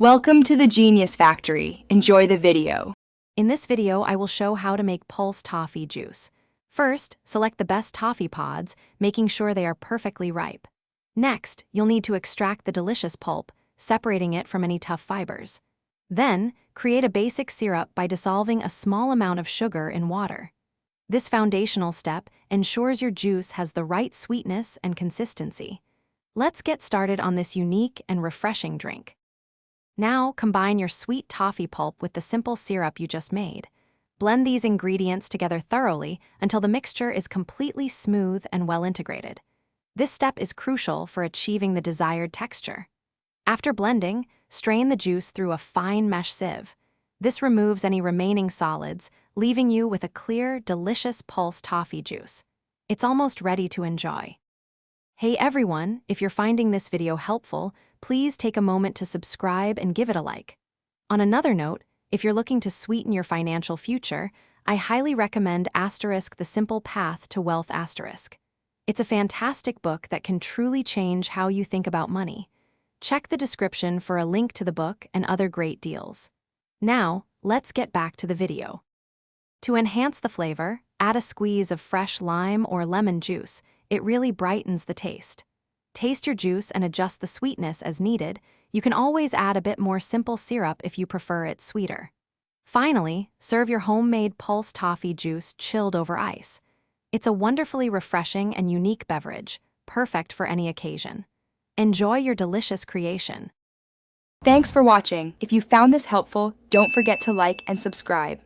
Welcome to the Genius Factory. Enjoy the video. In this video, I will show how to make pulse toffee juice. First, select the best toffee pods, making sure they are perfectly ripe. Next, you'll need to extract the delicious pulp, separating it from any tough fibers. Then, create a basic syrup by dissolving a small amount of sugar in water. This foundational step ensures your juice has the right sweetness and consistency. Let's get started on this unique and refreshing drink. Now, combine your sweet toffee pulp with the simple syrup you just made. Blend these ingredients together thoroughly until the mixture is completely smooth and well integrated. This step is crucial for achieving the desired texture. After blending, strain the juice through a fine mesh sieve. This removes any remaining solids, leaving you with a clear, delicious pulse toffee juice. It's almost ready to enjoy. Hey everyone, if you're finding this video helpful, please take a moment to subscribe and give it a like. On another note, if you're looking to sweeten your financial future, I highly recommend The Simple Path to Wealth. It's a fantastic book that can truly change how you think about money. Check the description for a link to the book and other great deals. Now, let's get back to the video. To enhance the flavor, add a squeeze of fresh lime or lemon juice. It really brightens the taste. Taste your juice and adjust the sweetness as needed. You can always add a bit more simple syrup if you prefer it sweeter. Finally, serve your homemade pulse toffee juice chilled over ice. It's a wonderfully refreshing and unique beverage, perfect for any occasion. Enjoy your delicious creation. Thanks for watching. If you found this helpful, don't forget to like and subscribe.